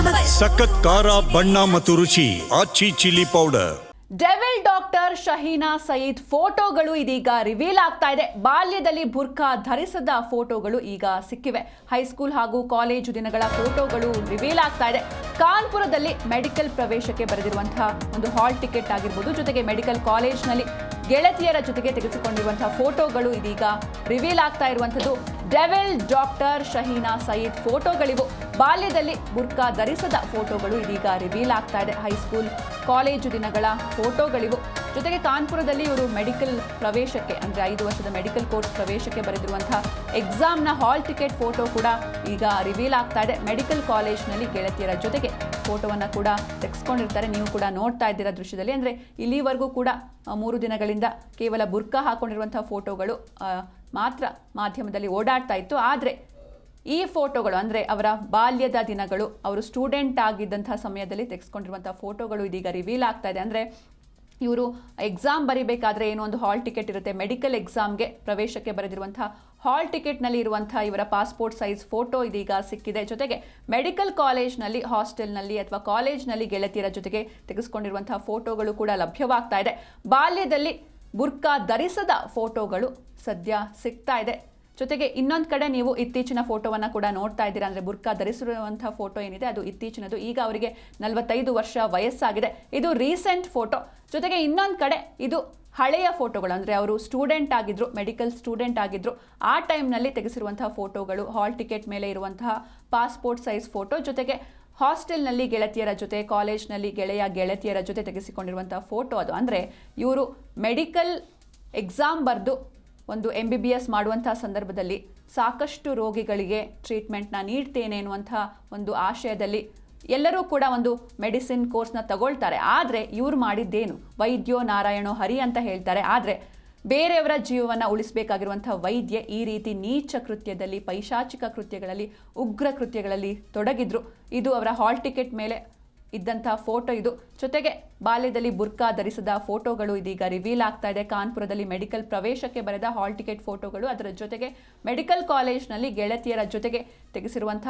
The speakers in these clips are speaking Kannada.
ಸಖತ್ ಖಾರ ಬಣ್ಣ ಮತ್ತು ರುಚಿ Aachi chilli powder. Devil doctor Shaheena Sayeed ಫೋಟೋಗಳು ಇದೀಗ ರಿವೀಲ್ ಆಗ್ತಾ ಇದೆ. ಬಾಲ್ಯದಲ್ಲಿ ಬುರ್ಖಾ ಧರಿಸದ ಫೋಟೋಗಳು ಈಗ ಸಿಕ್ಕಿವೆ. ಹೈಸ್ಕೂಲ್ ಹಾಗೂ ಕಾಲೇಜು ದಿನಗಳ ಫೋಟೋಗಳು ರಿವೀಲ್ ಆಗ್ತಾ ಇದೆ. ಕಾನ್ಪುರದಲ್ಲಿ ಮೆಡಿಕಲ್ ಪ್ರವೇಶಕ್ಕೆ ಬರೆದಿರುವಂತಹ ಒಂದು ಹಾಲ್ ಟಿಕೆಟ್ ಆಗಿರ್ಬೋದು, ಜೊತೆಗೆ ಮೆಡಿಕಲ್ ಕಾಲೇಜ್ನಲ್ಲಿ ಗೆಳತಿಯರ ಜೊತೆಗೆ ತೆಗೆಸಿಕೊಂಡಿರುವಂತಹ ಫೋಟೋಗಳು ಇದೀಗ ರಿವೀಲ್ ಆಗ್ತಾ ಇರುವಂಥದ್ದು. ಡೆವಿಲ್ ಡಾಕ್ಟರ್ ಶಹೀನಾ ಸಯೀದ್ ಫೋಟೋಗಳಿವು. ಬಾಲ್ಯದಲ್ಲಿ ಬುರ್ಖಾ ಧರಿಸದ ಫೋಟೋಗಳು ಇದೀಗ ರಿವೀಲ್ ಆಗ್ತಾ ಇದೆ. ಹೈಸ್ಕೂಲ್ ಕಾಲೇಜು ದಿನಗಳ ಫೋಟೋಗಳಿವು. ಜೊತೆಗೆ ಕಾನ್ಪುರದಲ್ಲಿ ಇವರು ಮೆಡಿಕಲ್ ಪ್ರವೇಶಕ್ಕೆ ಅಂದರೆ 5 ವರ್ಷದ ಮೆಡಿಕಲ್ ಕೋರ್ಸ್ ಪ್ರವೇಶಕ್ಕೆ ಬರೆದಿರುವಂತಹ ಎಕ್ಸಾಮ್ನ ಹಾಲ್ ಟಿಕೆಟ್ ಫೋಟೋ ಕೂಡ ಈಗ ರಿವೀಲ್ ಆಗ್ತಾ ಇದೆ. ಮೆಡಿಕಲ್ ಕಾಲೇಜ್ನಲ್ಲಿ ಗೆಳತಿಯರ ಜೊತೆಗೆ ಫೋಟೋವನ್ನು ಕೂಡ ತೆಗೆಸ್ಕೊಂಡಿರ್ತಾರೆ. ನೀವು ಕೂಡ ನೋಡ್ತಾ ಇದ್ದೀರಾ ದೃಶ್ಯದಲ್ಲಿ. ಅಂದರೆ ಇಲ್ಲಿವರೆಗೂ ಕೂಡ 3 ದಿನಗಳಿಂದ ಕೇವಲ ಬುರ್ಖಾ ಹಾಕೊಂಡಿರುವಂತಹ ಫೋಟೋಗಳು ಮಾತ್ರ ಮಾಧ್ಯಮದಲ್ಲಿ ಓಡಾಡ್ತಾ ಇತ್ತು. ಆದರೆ ಈ ಫೋಟೋಗಳು ಅಂದರೆ ಅವರ ಬಾಲ್ಯದ ದಿನಗಳು, ಅವರು ಸ್ಟೂಡೆಂಟ್ ಆಗಿದ್ದಂಥ ಸಮಯದಲ್ಲಿ ತೆಗೆಸ್ಕೊಂಡಿರುವಂಥ ಫೋಟೋಗಳು ಇದೀಗ ರಿವೀಲ್ ಆಗ್ತಾ ಇದೆ. ಅಂದರೆ ಇವರು ಎಕ್ಸಾಮ್ ಬರೀಬೇಕಾದ್ರೆ ಏನೋ ಒಂದು ಹಾಲ್ ಟಿಕೆಟ್ ಇರುತ್ತೆ. ಮೆಡಿಕಲ್ ಎಕ್ಸಾಮ್ಗೆ ಪ್ರವೇಶಕ್ಕೆ ಬರೆದಿರುವಂತಹ ಹಾಲ್ ಟಿಕೆಟ್ನಲ್ಲಿ ಇರುವಂಥ ಇವರ ಪಾಸ್ಪೋರ್ಟ್ ಸೈಜ್ ಫೋಟೋ ಇದೀಗ ಸಿಕ್ಕಿದೆ. ಜೊತೆಗೆ ಮೆಡಿಕಲ್ ಕಾಲೇಜ್ನಲ್ಲಿ, ಹಾಸ್ಟೆಲ್ನಲ್ಲಿ ಅಥವಾ ಕಾಲೇಜ್ನಲ್ಲಿ ಗೆಳತಿಯರ ಜೊತೆಗೆ ತೆಗೆಸ್ಕೊಂಡಿರುವಂತಹ ಫೋಟೋಗಳು ಕೂಡ ಲಭ್ಯವಾಗ್ತಾ ಇದೆ. ಬಾಲ್ಯದಲ್ಲಿ ಬುರ್ಖಾ ಧರಿಸದ ಫೋಟೋಗಳು ಸದ್ಯ ಸಿಗ್ತಾ ಇದೆ. ಜೊತೆಗೆ ಇನ್ನೊಂದು ಕಡೆ ನೀವು ಇತ್ತೀಚಿನ ಫೋಟೋವನ್ನು ಕೂಡ ನೋಡ್ತಾ ಇದ್ದೀರಾ. ಅಂದರೆ ಬುರ್ಖಾ ಧರಿಸಿರುವಂಥ ಫೋಟೋ ಏನಿದೆ ಅದು ಇತ್ತೀಚಿನದು. ಈಗ ಅವರಿಗೆ 45 ವರ್ಷ ವಯಸ್ಸಾಗಿದೆ. ಇದು ರೀಸೆಂಟ್ ಫೋಟೋ. ಜೊತೆಗೆ ಇನ್ನೊಂದು ಕಡೆ ಇದು ಹಳೆಯ ಫೋಟೋಗಳು, ಅಂದರೆ ಅವರು ಸ್ಟೂಡೆಂಟ್ ಆಗಿದ್ರು, ಮೆಡಿಕಲ್ ಸ್ಟೂಡೆಂಟ್ ಆಗಿದ್ರು, ಆ ಟೈಮ್ನಲ್ಲಿ ತೆಗೆಸಿರುವಂತಹ ಫೋಟೋಗಳು, ಹಾಲ್ ಟಿಕೆಟ್ ಮೇಲೆ ಇರುವಂತಹ ಪಾಸ್ಪೋರ್ಟ್ ಸೈಜ್ ಫೋಟೋ, ಜೊತೆಗೆ ಹಾಸ್ಟೆಲ್ನಲ್ಲಿ ಗೆಳತಿಯರ ಜೊತೆ, ಕಾಲೇಜ್ನಲ್ಲಿ ಗೆಳತಿಯರ ಜೊತೆ ತೆಗೆಸಿಕೊಂಡಿರುವಂಥ ಫೋಟೋ ಅದು. ಅಂದರೆ ಇವರು ಮೆಡಿಕಲ್ ಎಕ್ಸಾಮ್ ಬರೆದು ಒಂದು MBBS ಮಾಡುವಂಥ ಸಂದರ್ಭದಲ್ಲಿ ಸಾಕಷ್ಟು ರೋಗಿಗಳಿಗೆ ಟ್ರೀಟ್ಮೆಂಟ್ನ ನೀಡ್ತೇನೆ ಎನ್ನುವಂಥ ಒಂದು ಆಶಯದಲ್ಲಿ ಎಲ್ಲರೂ ಕೂಡ ಒಂದು ಮೆಡಿಸಿನ್ ಕೋರ್ಸ್ನ ತಗೊಳ್ತಾರೆ. ಆದರೆ ಇವ್ರು ಮಾಡಿದ್ದೇನು? ವೈದ್ಯೋ ನಾರಾಯಣೋ ಹರಿ ಅಂತ ಹೇಳ್ತಾರೆ. ಆದರೆ ಬೇರೆಯವರ ಜೀವವನ್ನು ಉಳಿಸಬೇಕಾಗಿರುವಂಥ ವೈದ್ಯೆ ಈ ರೀತಿ ನೀಚ ಕೃತ್ಯದಲ್ಲಿ, ಪೈಶಾಚಿಕ ಕೃತ್ಯಗಳಲ್ಲಿ, ಉಗ್ರ ಕೃತ್ಯಗಳಲ್ಲಿ ತೊಡಗಿದ್ರು. ಇದು ಅವರ ಹಾಲ್ ಟಿಕೆಟ್ ಮೇಲೆ ಇದ್ದಂಥ ಫೋಟೋ ಇದು. ಜೊತೆಗೆ ಬಾಲ್ಯದಲ್ಲಿ ಬುರ್ಖಾ ಧರಿಸದ ಫೋಟೋಗಳು ಇದೀಗ ರಿವೀಲ್ ಆಗ್ತಾ ಇದೆ. ಕಾನ್ಪುರದಲ್ಲಿ ಮೆಡಿಕಲ್ ಪ್ರವೇಶಕ್ಕೆ ಬರೆದ ಹಾಲ್ ಟಿಕೆಟ್ ಫೋಟೋಗಳು, ಅದರ ಜೊತೆಗೆ ಮೆಡಿಕಲ್ ಕಾಲೇಜ್ನಲ್ಲಿ ಗೆಳತಿಯರ ಜೊತೆಗೆ ತೆಗೆಸಿರುವಂಥ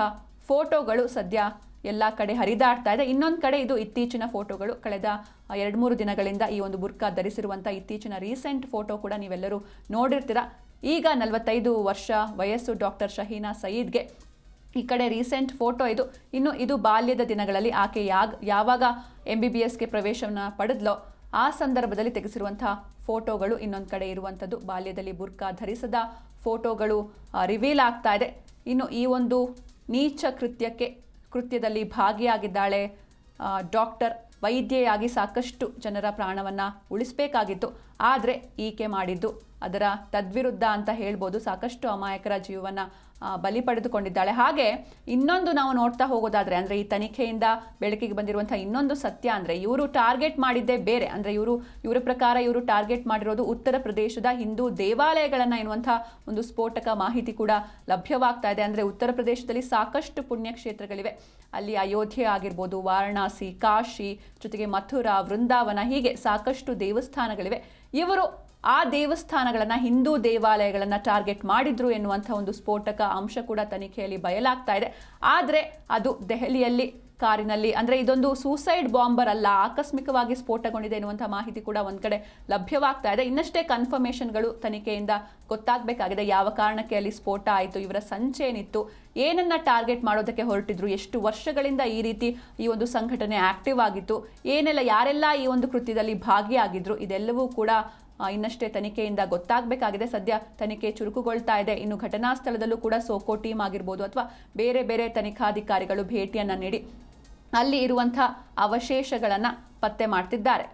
ಫೋಟೋಗಳು ಸದ್ಯ ಎಲ್ಲ ಕಡೆ ಹರಿದಾಡ್ತಾ ಇದೆ. ಇನ್ನೊಂದು ಕಡೆ ಇದು ಇತ್ತೀಚಿನ ಫೋಟೋಗಳು. ಕಳೆದ 2-3 ದಿನಗಳಿಂದ ಈ ಒಂದು ಬುರ್ಖಾ ಧರಿಸಿರುವಂಥ ಇತ್ತೀಚಿನ ರೀಸೆಂಟ್ ಫೋಟೋ ಕೂಡ ನೀವೆಲ್ಲರೂ ನೋಡಿರ್ತೀರ. ಈಗ 45 ವರ್ಷ ವಯಸ್ಸು ಡಾಕ್ಟರ್ ಶಹೀನಾ ಸಯೀದ್ಗೆ. ಈ ಕಡೆ ರೀಸೆಂಟ್ ಫೋಟೋ ಇದು. ಇನ್ನು ಇದು ಬಾಲ್ಯದ ದಿನಗಳಲ್ಲಿ ಆಕೆ ಯಾವಾಗ MBBSಗೆ ಪ್ರವೇಶವನ್ನು ಪಡೆದ್ಲೋ ಆ ಸಂದರ್ಭದಲ್ಲಿ ತೆಗೆಸಿರುವಂಥ ಫೋಟೋಗಳು ಇನ್ನೊಂದು ಕಡೆ ಇರುವಂಥದ್ದು. ಬಾಲ್ಯದಲ್ಲಿ ಬುರ್ಖಾ ಧರಿಸದ ಫೋಟೋಗಳು ರಿವೀಲ್ ಆಗ್ತಾ ಇದೆ. ಇನ್ನು ಈ ಒಂದು ನೀಚ ಕೃತ್ಯದಲ್ಲಿ ಭಾಗಿಯಾಗಿದ್ದಾಳೆ ಡಾಕ್ಟರ್. ವೈದ್ಯೆಯಾಗಿ ಸಾಕಷ್ಟು ಜನರ ಪ್ರಾಣವನ್ನು ಉಳಿಸಬೇಕಾಗಿತ್ತು. ಆದರೆ ಈಕೆ ಮಾಡಿದ್ದು ಅದರ ತದ್ವಿರುದ್ಧ ಅಂತ ಹೇಳ್ಬೋದು. ಸಾಕಷ್ಟು ಅಮಾಯಕರ ಜೀವವನ್ನು ಬಲಿ ಪಡೆದುಕೊಂಡಿದ್ದಾಳೆ. ಹಾಗೆ ಇನ್ನೊಂದು ನಾವು ನೋಡ್ತಾ ಹೋಗೋದಾದರೆ, ಅಂದರೆ ಈ ತನಿಖೆಯಿಂದ ಬೆಳಕಿಗೆ ಬಂದಿರುವಂಥ ಇನ್ನೊಂದು ಸತ್ಯ ಅಂದರೆ ಇವರು ಟಾರ್ಗೆಟ್ ಮಾಡಿದ್ದೇ ಬೇರೆ. ಅಂದರೆ ಇವರ ಪ್ರಕಾರ ಇವರು ಟಾರ್ಗೆಟ್ ಮಾಡಿರೋದು ಉತ್ತರ ಪ್ರದೇಶದ ಹಿಂದೂ ದೇವಾಲಯಗಳನ್ನು ಎನ್ನುವಂಥ ಒಂದು ಸ್ಫೋಟಕ ಮಾಹಿತಿ ಕೂಡ ಲಭ್ಯವಾಗ್ತಾ ಇದೆ. ಅಂದರೆ ಉತ್ತರ ಪ್ರದೇಶದಲ್ಲಿ ಸಾಕಷ್ಟು ಪುಣ್ಯಕ್ಷೇತ್ರಗಳಿವೆ. ಅಲ್ಲಿ ಅಯೋಧ್ಯೆ ಆಗಿರ್ಬೋದು, ವಾರಣಾಸಿ, ಕಾಶಿ, ಜೊತೆಗೆ ಮಥುರಾ, ವೃಂದಾವನ, ಹೀಗೆ ಸಾಕಷ್ಟು ದೇವಸ್ಥಾನಗಳಿವೆ. ಇವರು ಆ ದೇವಸ್ಥಾನಗಳನ್ನು, ಹಿಂದೂ ದೇವಾಲಯಗಳನ್ನು ಟಾರ್ಗೆಟ್ ಮಾಡಿದ್ರು ಎನ್ನುವಂಥ ಒಂದು ಸ್ಫೋಟಕ ಅಂಶ ಕೂಡ ತನಿಖೆಯಲ್ಲಿ ಬಯಲಾಗ್ತಾ ಇದೆ. ಆದರೆ ಅದು ದೆಹಲಿಯಲ್ಲಿ ಕಾರಿನಲ್ಲಿ, ಅಂದರೆ ಇದೊಂದು ಸೂಸೈಡ್ ಬಾಂಬರ್ ಅಲ್ಲ, ಆಕಸ್ಮಿಕವಾಗಿ ಸ್ಫೋಟಗೊಂಡಿದೆ ಎನ್ನುವಂಥ ಮಾಹಿತಿ ಕೂಡ ಒಂದು ಕಡೆ ಲಭ್ಯವಾಗ್ತಾ ಇದೆ. ಇನ್ನಷ್ಟೇ ಕನ್ಫರ್ಮೇಷನ್ಗಳು ತನಿಖೆಯಿಂದ ಗೊತ್ತಾಗಬೇಕಾಗಿದೆ. ಯಾವ ಕಾರಣಕ್ಕೆ ಅಲ್ಲಿ ಸ್ಫೋಟ ಆಯಿತು, ಇವರ ಸಂಚೇನಿತ್ತು, ಏನನ್ನ ಟಾರ್ಗೆಟ್ ಮಾಡೋದಕ್ಕೆ ಹೊರಟಿದ್ರು, ಎಷ್ಟು ವರ್ಷಗಳಿಂದ ಈ ರೀತಿ ಈ ಒಂದು ಸಂಘಟನೆ ಆಕ್ಟಿವ್ ಆಗಿತ್ತು, ಯಾರೆಲ್ಲ ಈ ಒಂದು ಕೃತ್ಯದಲ್ಲಿ ಭಾಗಿಯಾಗಿದ್ರು, ಇದೆಲ್ಲವೂ ಕೂಡ ಇನ್ನಷ್ಟೇ ತನಿಖೆಯಿಂದ ಗೊತ್ತಾಗಬೇಕಾಗಿದೆ. ಸದ್ಯ ತನಿಖೆ ಚುರುಕುಗೊಳ್ತಾ ಇದೆ. ಇನ್ನು ಘಟನಾ ಸ್ಥಳದಲ್ಲೂ ಕೂಡ ಸೋಕೋ ಟೀಮ್ ಆಗಿರ್ಬೋದು ಅಥವಾ ಬೇರೆ ಬೇರೆ ತನಿಖಾಧಿಕಾರಿಗಳು ಭೇಟಿಯನ್ನು ನೀಡಿ ಅಲ್ಲಿ ಇರುವಂಥ ಅವಶೇಷಗಳನ್ನು ಪತ್ತೆ ಮಾಡ್ತಿದ್ದಾರೆ.